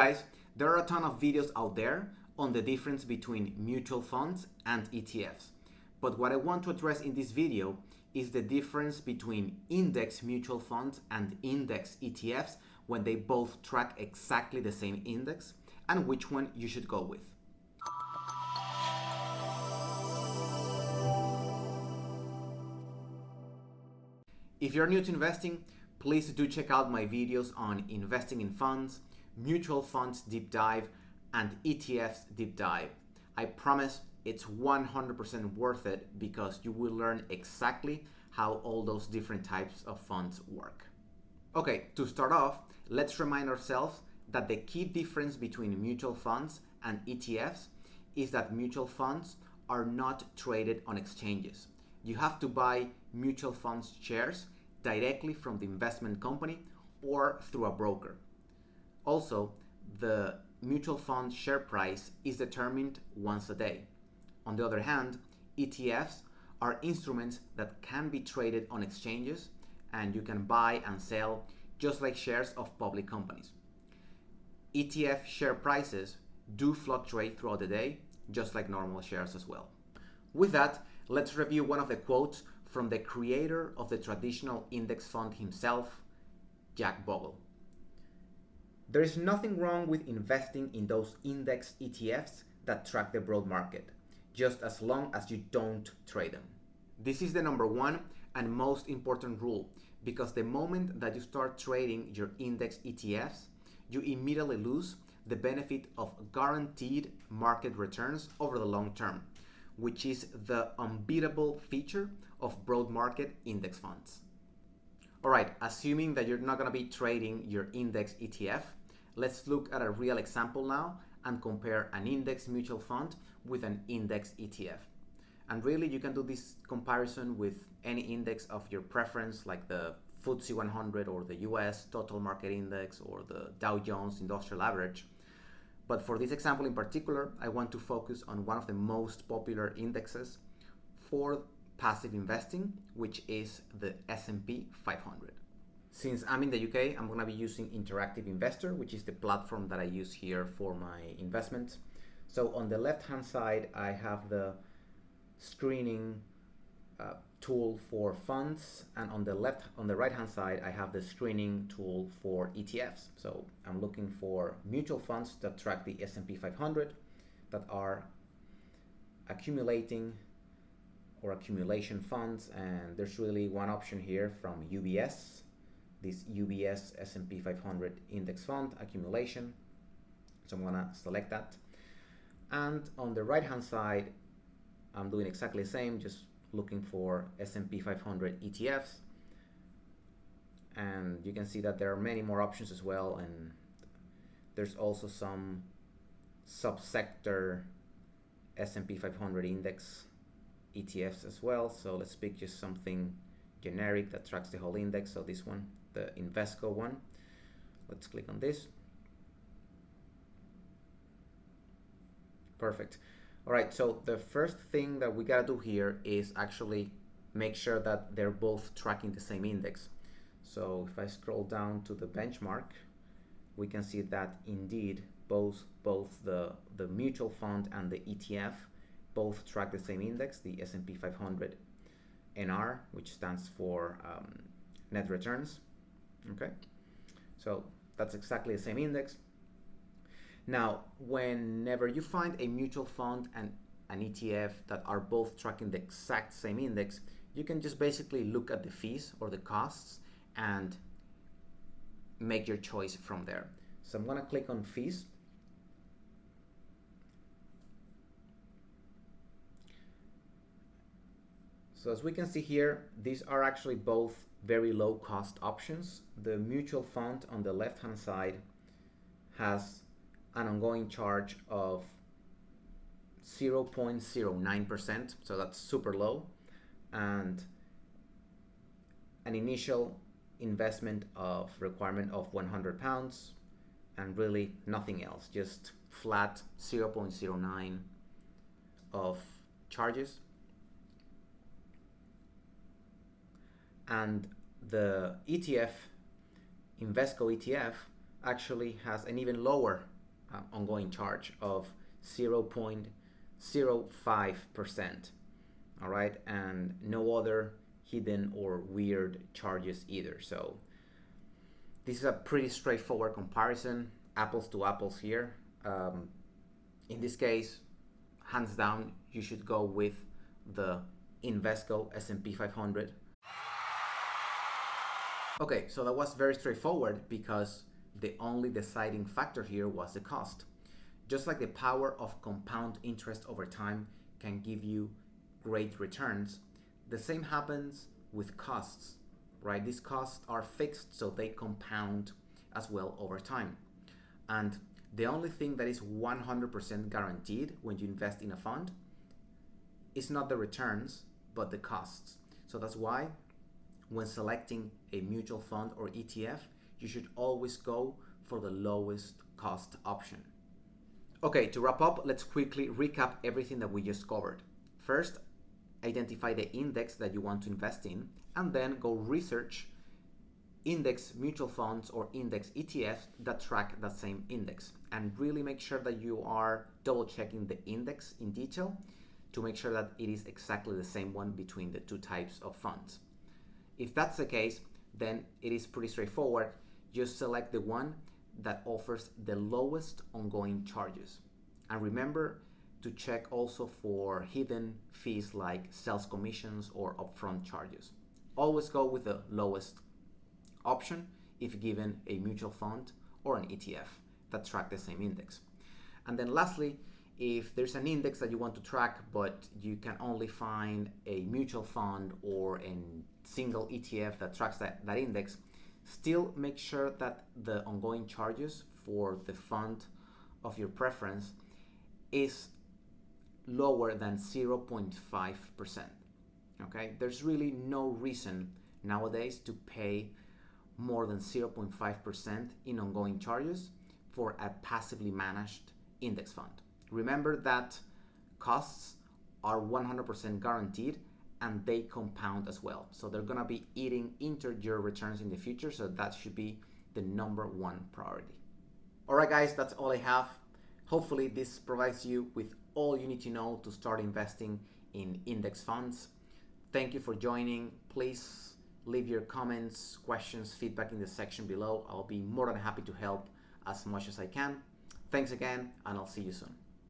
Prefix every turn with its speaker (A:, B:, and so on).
A: Guys, there are a ton of videos out there on the difference between mutual funds and ETFs. But what I want to address in this video is the difference between index mutual funds and index ETFs when they both track exactly the same index and which one you should go with. If you're new to investing, please do check out my videos on investing in funds, mutual funds deep dive, and ETFs deep dive. I promise it's 100% worth it because you will learn exactly how all those different types of funds work. Okay, to start off, let's remind ourselves that the key difference between mutual funds and ETFs is that mutual funds are not traded on exchanges. You have to buy mutual funds shares directly from the investment company or through a broker. Also, the mutual fund share price is determined once a day. On the other hand, ETFs are instruments that can be traded on exchanges and you can buy and sell just like shares of public companies. ETF share prices do fluctuate throughout the day, just like normal shares as well. With that, let's review one of the quotes from the creator of the traditional index fund himself, Jack Bogle. There is nothing wrong with investing in those index ETFs that track the broad market, just as long as you don't trade them. This is the number one and most important rule, because the moment that you start trading your index ETFs, you immediately lose the benefit of guaranteed market returns over the long term, which is the unbeatable feature of broad market index funds. All right, assuming that you're not going to be trading your index ETF, let's look at a real example now and compare an index mutual fund with an index ETF. And really, you can do this comparison with any index of your preference, like the FTSE 100 or the US Total Market Index or the Dow Jones Industrial Average. But for this example in particular, I want to focus on one of the most popular indexes for passive investing, which is the S&P 500. Since I'm in the UK, I'm going to be using Interactive Investor, which is the platform that I use here for my investments. So on the left-hand side, I have the screening tool for funds, and on the right-hand side, I have the screening tool for ETFs. So I'm looking for mutual funds that track the S&P 500 that are accumulation funds, and there's really one option here from UBS, this UBS S&P 500 index fund accumulation. So I'm gonna select that. And on the right-hand side, I'm doing exactly the same, just looking for S&P 500 ETFs. And you can see that there are many more options as well, and there's also some subsector S&P 500 index ETFs as well. So let's pick just something generic that tracks the whole index. So this one, the Invesco one. Let's click on this. Perfect. All right, so the first thing that we gotta do here is actually make sure that they're both tracking the same index. So if I scroll down to the benchmark, we can see that indeed both the mutual fund and the ETF both track the same index, the S&P 500 NR, which stands for net returns. Okay, so that's exactly the same index. Now, whenever you find a mutual fund and an ETF that are both tracking the exact same index, you can just basically look at the fees or the costs and make your choice from there. So I'm gonna click on fees. So as we can see here, these are actually both very low cost options. The mutual fund on the left-hand side has an ongoing charge of 0.09%, so that's super low, and an initial investment of requirement of £100, and really nothing else, just flat 0.09 of charges. And the ETF, Invesco ETF, actually has an even lower ongoing charge of 0.05%. All right, and no other hidden or weird charges either. So this is a pretty straightforward comparison, apples to apples here. In this case, hands down, you should go with the Invesco S&P 500. Okay, so that was very straightforward because the only deciding factor here was the cost. Just like the power of compound interest over time can give you great returns, the same happens with costs, right? These costs are fixed, so they compound as well over time. And the only thing that is 100% guaranteed when you invest in a fund is not the returns, but the costs. So that's why when selecting a mutual fund or ETF, you should always go for the lowest cost option. Okay, to wrap up, let's quickly recap everything that we just covered. First, identify the index that you want to invest in, and then go research index mutual funds or index ETFs that track that same index, and really make sure that you are double checking the index in detail to make sure that it is exactly the same one between the two types of funds. If that's the case, then it is pretty straightforward. Just select the one that offers the lowest ongoing charges. And remember to check also for hidden fees like sales commissions or upfront charges. Always go with the lowest option if given a mutual fund or an ETF that track the same index. And then lastly, if there's an index that you want to track but you can only find a mutual fund or a single ETF that tracks that index, still make sure that the ongoing charges for the fund of your preference is lower than 0.5%. Okay, there's really no reason nowadays to pay more than 0.5% in ongoing charges for a passively managed index fund. Remember that costs are 100% guaranteed and they compound as well. So they're gonna be eating into your returns in the future, so that should be the number one priority. All right, guys, that's all I have. Hopefully this provides you with all you need to know to start investing in index funds. Thank you for joining. Please leave your comments, questions, feedback in the section below. I'll be more than happy to help as much as I can. Thanks again, and I'll see you soon.